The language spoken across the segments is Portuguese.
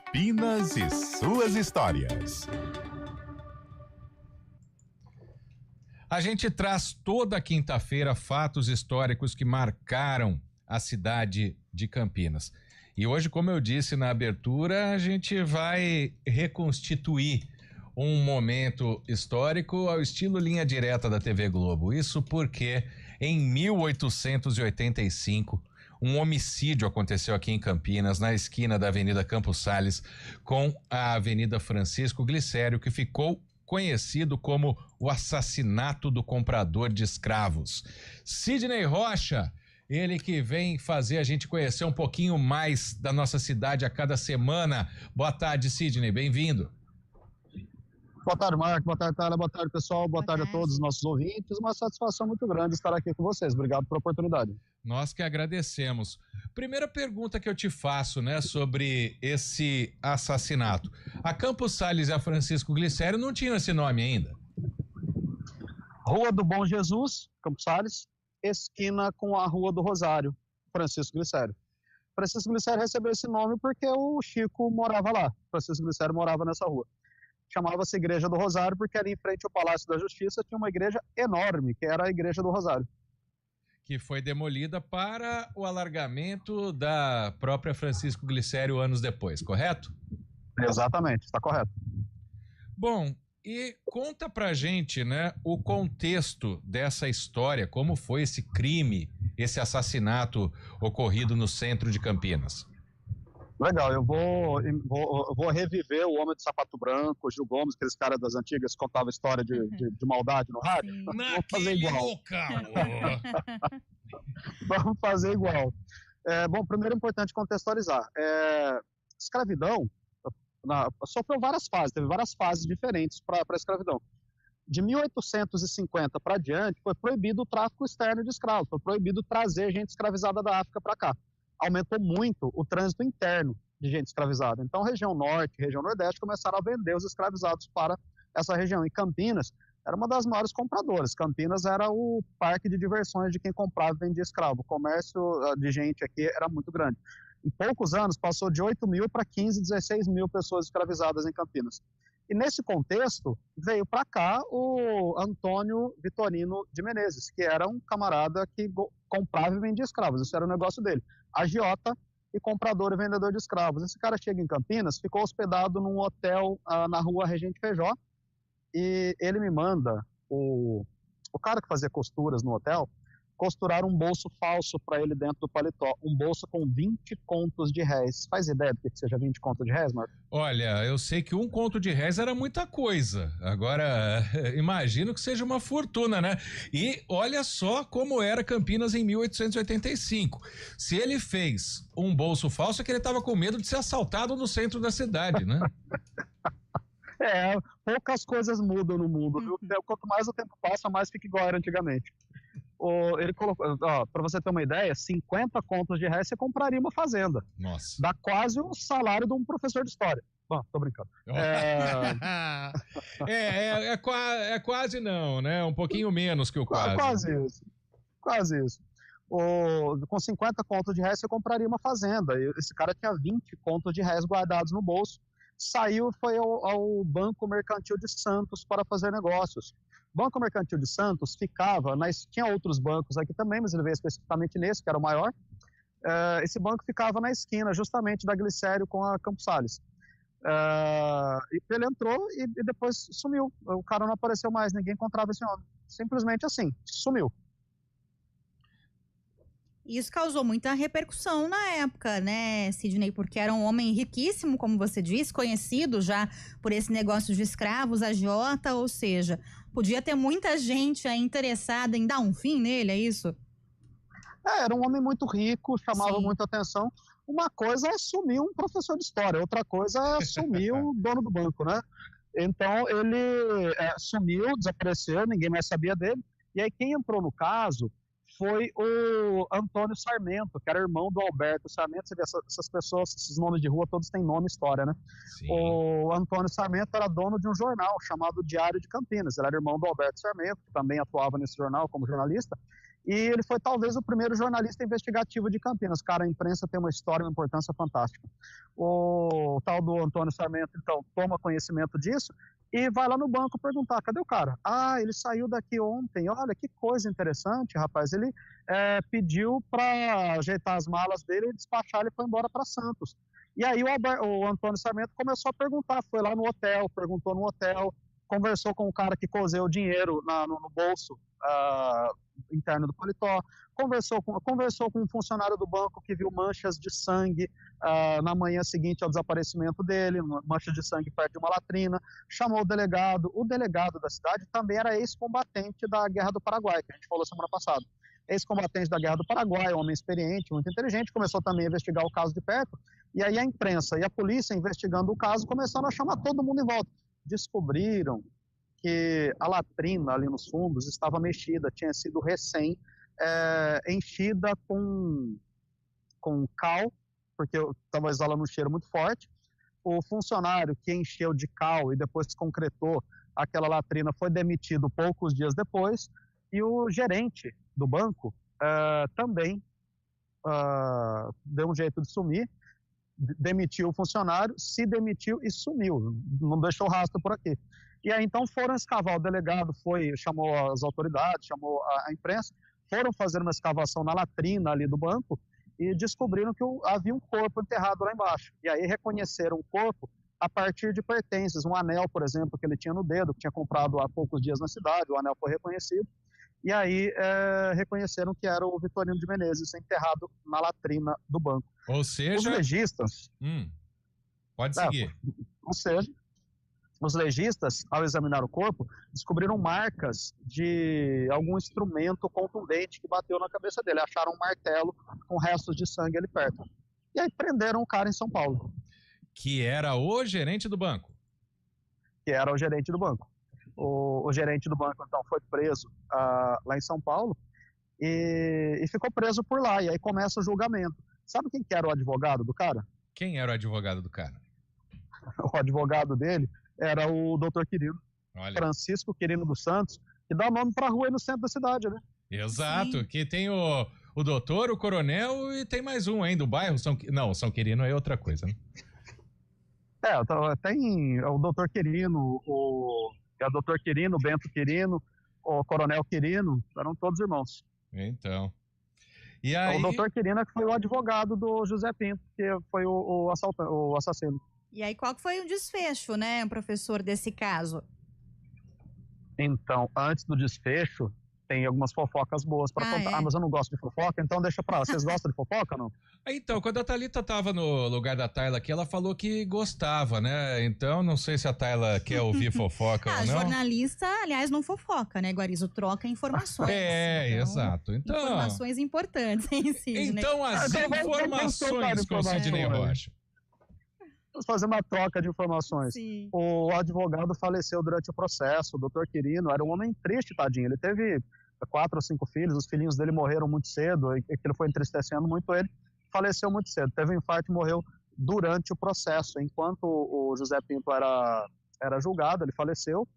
Campinas e suas histórias. A gente traz toda quinta-feira fatos históricos que marcaram a cidade de Campinas. E hoje, como eu disse na abertura, a gente vai reconstituir um momento histórico ao estilo linha direta da TV Globo. Isso porque em 1885, um homicídio aconteceu aqui em Campinas, na esquina da Avenida Campos Sales com a Avenida Francisco Glicério, que ficou conhecido como o assassinato do comprador de escravos. Sidney Rocha, ele que vem fazer a gente conhecer um pouquinho mais da nossa cidade a cada semana. Boa tarde, Sidney, bem-vindo. Boa tarde, Marco. Boa tarde, Thalia. Boa tarde, pessoal. Boa tarde a todos os nossos ouvintes. Uma satisfação muito grande estar aqui com vocês. Obrigado pela oportunidade. Nós que agradecemos. Primeira pergunta que eu te faço, né, sobre esse assassinato. A Campos Sales e a Francisco Glicério não tinham esse nome ainda? Rua do Bom Jesus, Campos Sales, esquina com a Rua do Rosário, Francisco Glicério. Francisco Glicério recebeu esse nome porque o Chico morava lá. Francisco Glicério morava nessa rua. Chamava-se Igreja do Rosário porque ali em frente ao Palácio da Justiça tinha uma igreja enorme, que era a Igreja do Rosário. Que foi demolida para o alargamento da própria Francisco Glicério anos depois, correto? Exatamente, está correto. Bom, e conta pra gente, né, o contexto dessa história, como foi esse crime, esse assassinato ocorrido no centro de Campinas. Legal, eu vou reviver o Homem de Sapato Branco, Gil Gomes, aqueles caras das antigas que contavam história de maldade no rádio. Vamos fazer igual. Vamos fazer igual. Bom, primeiro é importante contextualizar. Escravidão sofreu várias fases, teve várias fases diferentes para a escravidão. De 1850 para diante, foi proibido o tráfico externo de escravos, foi proibido trazer gente escravizada da África para cá. Aumentou muito o trânsito interno de gente escravizada. Então, região norte, região nordeste começaram a vender os escravizados para essa região. E Campinas era uma das maiores compradoras. Campinas era o parque de diversões de quem comprava e vendia escravo. O comércio de gente aqui era muito grande. Em poucos anos, passou de 8 mil para 15, 16 mil pessoas escravizadas em Campinas. E nesse contexto, veio para cá o Antônio Vitorino de Menezes, que era um camarada que comprava e vendia escravos. Isso era o negócio dele. Agiota e comprador e vendedor de escravos. Esse cara chega em Campinas, ficou hospedado num hotel na rua Regente Feijó, e ele me manda, o cara que fazia costuras no hotel, costurar um bolso falso para ele dentro do paletó, um bolso com 20 contos de réis. Faz ideia do que seja 20 contos de réis, Marco? Olha, eu sei que um conto de réis era muita coisa, agora imagino que seja uma fortuna, né? E olha só como era Campinas em 1885. Se ele fez um bolso falso é que ele estava com medo de ser assaltado no centro da cidade, né? Poucas coisas mudam no mundo, viu? Quanto mais o tempo passa, mais fica igual era antigamente. Ele colocou, para você ter uma ideia, 50 contos de réis você compraria uma fazenda. Nossa. Dá quase o salário de um professor de história. Bom, tô brincando. É quase não, né? Um pouquinho menos que o quase. Quase isso. Com 50 contos de réis você compraria uma fazenda. Esse cara tinha 20 contos de réis guardados no bolso. Saiu, foi ao Banco Mercantil de Santos para fazer negócios. O Banco Mercantil de Santos ficava, tinha outros bancos aqui também, mas ele veio especificamente nesse, que era o maior. Esse banco ficava na esquina, justamente da Glicério com a Campos Sales. Ele entrou e depois sumiu. O cara não apareceu mais, ninguém encontrava esse homem. Simplesmente assim, sumiu. Isso causou muita repercussão na época, né, Sidney? Porque era um homem riquíssimo, como você disse, conhecido já por esse negócio de escravos, agiota, ou seja, podia ter muita gente aí interessada em dar um fim nele, é isso? Era um homem muito rico, chamava muita atenção. Uma coisa é sumir um professor de história, outra coisa é sumir o dono do banco, né? Então ele sumiu, desapareceu, ninguém mais sabia dele. E aí quem entrou no caso foi o Antônio Sarmento, que era irmão do Alberto Sarmento. Você vê essas pessoas, esses nomes de rua, todos têm nome e história, né? Sim. O Antônio Sarmento era dono de um jornal chamado Diário de Campinas. Ele era irmão do Alberto Sarmento, que também atuava nesse jornal como jornalista. e ele foi talvez o primeiro jornalista investigativo de Campinas. Cara, a imprensa tem uma história, uma importância fantástica. O tal do Antônio Sarmento, então, toma conhecimento disso e vai lá no banco perguntar, cadê o cara? Ah, ele saiu daqui ontem, olha que coisa interessante, rapaz, ele pediu para ajeitar as malas dele e despachar, ele foi embora para Santos. E aí o Antônio Sarmento começou a perguntar, foi lá no hotel, perguntou no hotel, conversou com o cara que coseu o dinheiro no bolso interno do paletó, conversou com um funcionário do banco que viu manchas de sangue na manhã seguinte ao desaparecimento dele, manchas de sangue perto de uma latrina, chamou o delegado da cidade também era ex-combatente da Guerra do Paraguai, que a gente falou semana passada. Ex-combatente da Guerra do Paraguai, homem experiente, muito inteligente, começou também a investigar o caso de perto, e aí a imprensa e a polícia investigando o caso começaram a chamar todo mundo em volta. Descobriram que a latrina ali nos fundos estava mexida, tinha sido recém enchida com cal, porque estava exalando um cheiro muito forte. O funcionário que encheu de cal e depois concretou aquela latrina foi demitido poucos dias depois, e o gerente do banco também deu um jeito de sumir, demitiu o funcionário, se demitiu e sumiu, não deixou rastro por aqui. E aí então foram escavar, o delegado chamou as autoridades, chamou a imprensa, foram fazer uma escavação na latrina ali do banco e descobriram que havia um corpo enterrado lá embaixo. E aí reconheceram o corpo a partir de pertences, um anel, por exemplo, que ele tinha no dedo, que tinha comprado há poucos dias na cidade, o anel foi reconhecido. E aí reconheceram que era o Vitorino de Menezes enterrado na latrina do banco. Ou seja... Os legistas... Pode seguir. Ou seja, os legistas, ao examinar o corpo, descobriram marcas de algum instrumento contundente que bateu na cabeça dele. Acharam um martelo com restos de sangue ali perto. E aí prenderam o cara em São Paulo. Que era o gerente do banco. Que era o gerente do banco. O gerente do banco, então, foi preso lá em São Paulo e ficou preso por lá. E aí começa o julgamento. Sabe quem que era o advogado do cara? Quem era o advogado do cara? O advogado dele era o doutor Quirino. Olha. Francisco Quirino dos Santos, que dá nome para a rua aí no centro da cidade, né? Exato, que tem o doutor, o coronel e tem mais um, hein, do bairro. São Quirino é outra coisa, né? Tem o doutor Quirino, o doutor Quirino, Bento Quirino, o coronel Quirino, eram todos irmãos. Então. E aí... O doutor Quirino é que foi o advogado do José Pinto, que foi o assassino. E aí, qual que foi o desfecho, né, professor, desse caso? Então, antes do desfecho, tem algumas fofocas boas para contar. Mas eu não gosto de fofoca, então deixa pra lá. Vocês gostam de fofoca, não? Então, quando a Thalita tava no lugar da Tayla aqui, ela falou que gostava, né? Então, não sei se a Tayla quer ouvir fofoca ou não. Jornalista, aliás, não fofoca, né, Guarizo? Troca informações. Exato. Então, informações importantes, hein, Sidney? Então, as informações com o Sidney Rocha. Vamos fazer uma troca de informações. Sim. O advogado faleceu durante o processo, o doutor Quirino era um homem triste, tadinho. Ele teve 4 ou 5 filhos, os filhinhos dele morreram muito cedo, e aquilo foi entristecendo muito ele. Faleceu muito cedo, teve um infarto e morreu durante o processo. Enquanto o José Pinto era julgado, ele faleceu.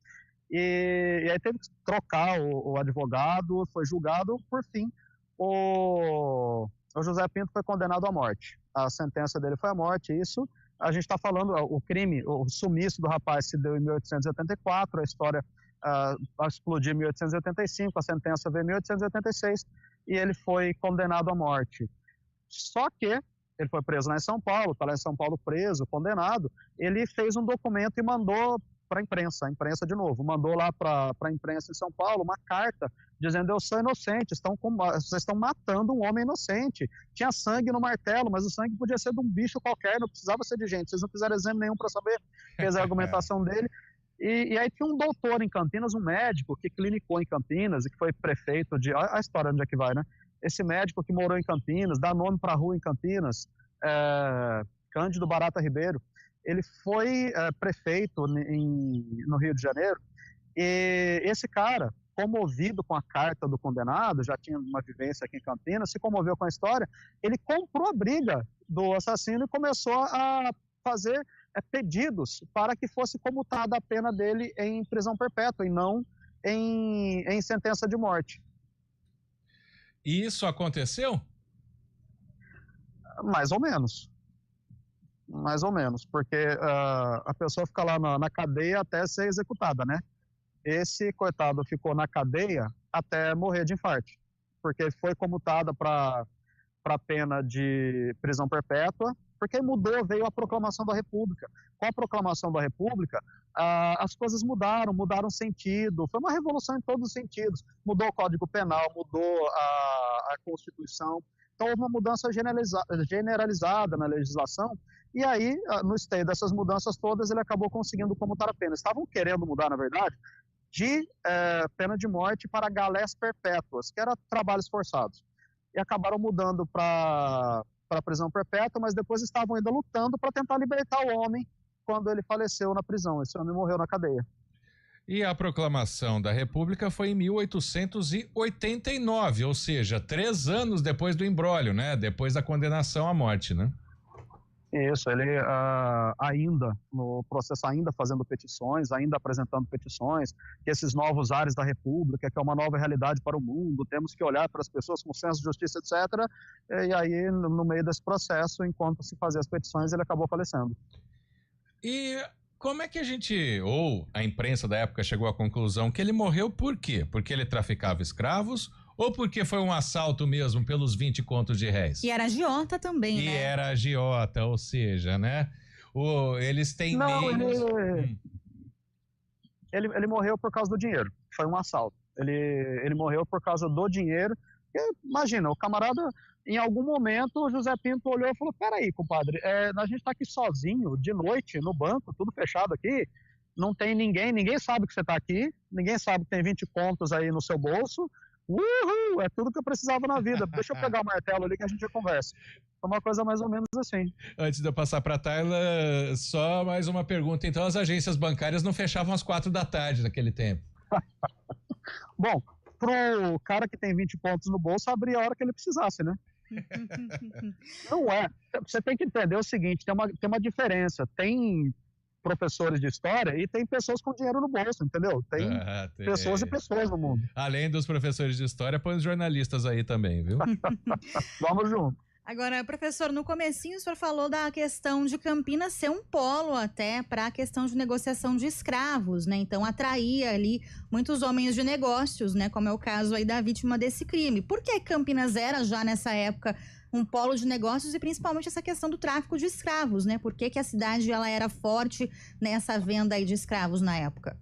E aí teve que trocar o advogado, foi julgado, por fim, o José Pinto foi condenado à morte. A sentença dele foi a morte, isso... A gente está falando, o crime, o sumiço do rapaz se deu em 1884, a história explodiu em 1885, a sentença veio em 1886 e ele foi condenado à morte. Só que ele foi preso lá em São Paulo, está lá em São Paulo preso, condenado, ele fez um documento e mandou para a imprensa de novo, mandou lá para a imprensa em São Paulo uma carta dizendo: eu sou inocente, vocês estão matando um homem inocente, tinha sangue no martelo, mas o sangue podia ser de um bicho qualquer, não precisava ser de gente, vocês não fizeram exame nenhum para saber, fez a argumentação dele. E aí tinha um doutor em Campinas, um médico que clinicou em Campinas e que foi prefeito de... A história onde é que vai, né? Esse médico que morou em Campinas, dá nome para a rua em Campinas, Cândido Barata Ribeiro, ele foi prefeito no Rio de Janeiro, e esse cara, comovido com a carta do condenado, já tinha uma vivência aqui em Campinas, se comoveu com a história, ele comprou a briga do assassino e começou a fazer pedidos para que fosse comutada a pena dele em prisão perpétua e não em sentença de morte. E isso aconteceu? Mais ou menos. Mais ou menos, porque a pessoa fica lá na cadeia até ser executada, né? Esse coitado ficou na cadeia até morrer de infarto, porque foi comutada para pena de prisão perpétua, porque mudou, veio a proclamação da República. Com a proclamação da República, as coisas mudaram sentido, foi uma revolução em todos os sentidos. Mudou o Código Penal, mudou a Constituição, então houve uma mudança generalizada na legislação, e aí, no esteio dessas mudanças todas, ele acabou conseguindo comutar a pena. Estavam querendo mudar, na verdade, de pena de morte para galés perpétuas, que era trabalhos forçados. E acabaram mudando para prisão perpétua, mas depois estavam ainda lutando para tentar libertar o homem quando ele faleceu na prisão. Esse homem morreu na cadeia. E a proclamação da República foi em 1889, ou seja, 3 anos depois do imbróglio, né? Depois da condenação à morte, né? Isso, ele ainda no processo, ainda fazendo petições, ainda apresentando petições, que esses novos ares da República, que é uma nova realidade para o mundo, temos que olhar para as pessoas com senso de justiça, etc. E aí, no meio desse processo, enquanto se fazia as petições, ele acabou falecendo. E como é que ou a imprensa da época chegou à conclusão que ele morreu por quê? Porque ele traficava escravos ou porque foi um assalto mesmo pelos 20 contos de réis? E era agiota também, né? E era agiota, ou seja, né? Eles têm meios... Ele morreu por causa do dinheiro, foi um assalto. Ele morreu por causa do dinheiro. Imagina, o camarada, em algum momento, o José Pinto olhou e falou: peraí, compadre, a gente tá aqui sozinho, de noite, no banco, tudo fechado aqui, não tem ninguém sabe que você tá aqui, ninguém sabe que tem 20 contos aí no seu bolso. Uhul, é tudo que eu precisava na vida. Deixa eu pegar o martelo ali que a gente já conversa. Foi uma coisa mais ou menos assim. Antes de eu passar para a Tayla, só mais uma pergunta. Então, as agências bancárias não fechavam às 4 da tarde naquele tempo? Bom, pro cara que tem 20 pontos no bolso, abria a hora que ele precisasse, né? Não é. Você tem que entender o seguinte, tem uma diferença. Tem professores de história e tem pessoas com dinheiro no bolso, entendeu? Tem pessoas e pessoas no mundo. Além dos professores de história, põe os jornalistas aí também, viu? Vamos junto. Agora, professor, no comecinho o senhor falou da questão de Campinas ser um polo até para a questão de negociação de escravos, né? Então atraía ali muitos homens de negócios, né? Como é o caso aí da vítima desse crime. Por que Campinas era já nessa época um polo de negócios e principalmente essa questão do tráfico de escravos, né? Por que a cidade ela era forte nessa venda aí de escravos na época?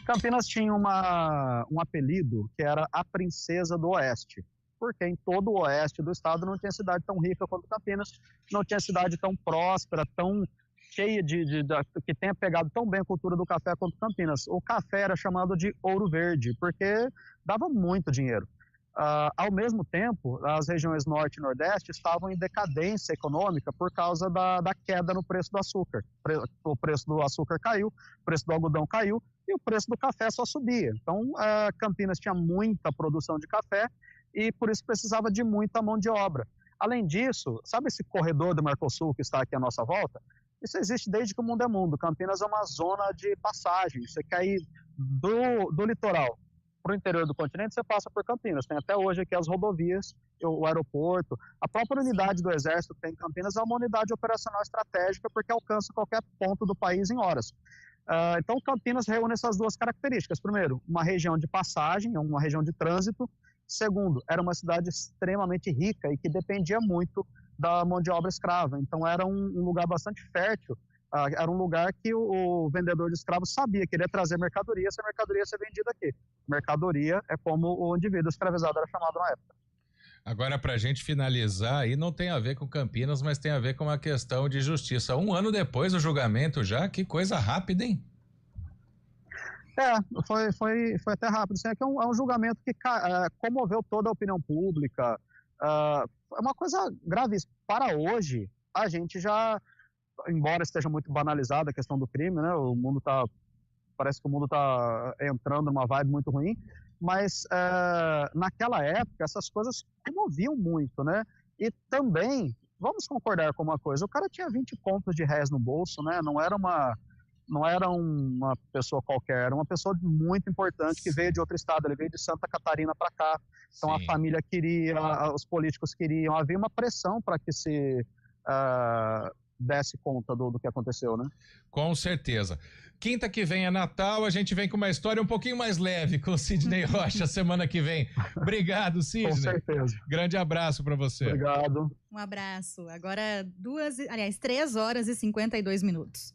Campinas tinha um apelido que era a Princesa do Oeste, porque em todo o oeste do estado não tinha cidade tão rica quanto Campinas, não tinha cidade tão próspera, tão cheia que tenha pegado tão bem a cultura do café quanto Campinas. O café era chamado de ouro verde, porque dava muito dinheiro. Ao mesmo tempo, as regiões norte e nordeste estavam em decadência econômica por causa da queda no preço do açúcar. O preço do açúcar caiu, o preço do algodão caiu e o preço do café só subia. Então, Campinas tinha muita produção de café e por isso precisava de muita mão de obra. Além disso, sabe esse corredor do Mercosul que está aqui à nossa volta? Isso existe desde que o mundo é mundo. Campinas é uma zona de passagem. Você quer ir do litoral para o interior do continente, você passa por Campinas. Tem até hoje aqui as rodovias, o aeroporto. A própria unidade do Exército que tem em Campinas é uma unidade operacional estratégica porque alcança qualquer ponto do país em horas. Então, Campinas reúne essas duas características. Primeiro, uma região de passagem, uma região de trânsito. Segundo, era uma cidade extremamente rica e que dependia muito da mão de obra escrava. Então, era um lugar bastante fértil. Era um lugar que o vendedor de escravos sabia que ele ia trazer mercadoria, essa mercadoria ia ser vendida aqui. Mercadoria é como o indivíduo escravizado era chamado na época. Agora, para a gente finalizar, aí não tem a ver com Campinas, mas tem a ver com uma questão de justiça. 1 ano depois do julgamento já, que coisa rápida, hein? Foi até rápido. Assim, é um julgamento que comoveu toda a opinião pública. É uma coisa grave. Para hoje, a gente já, embora esteja muito banalizada a questão do crime, né? Parece que o mundo está entrando numa vibe muito ruim, mas naquela época essas coisas comoviam muito, né? E também, vamos concordar com uma coisa, o cara tinha 20 contos de réis no bolso, né? Não era não era uma pessoa qualquer, era uma pessoa muito importante que veio de outro estado, ele veio de Santa Catarina para cá. Então Sim. a família queria, os políticos queriam, havia uma pressão para que se desse conta do que aconteceu, né? Com certeza. Quinta que vem é Natal, a gente vem com uma história um pouquinho mais leve com o Sidney Rocha semana que vem. Obrigado, Sidney. Com certeza. Grande abraço para você. Obrigado. Um abraço. Agora 3 horas e 52 minutos.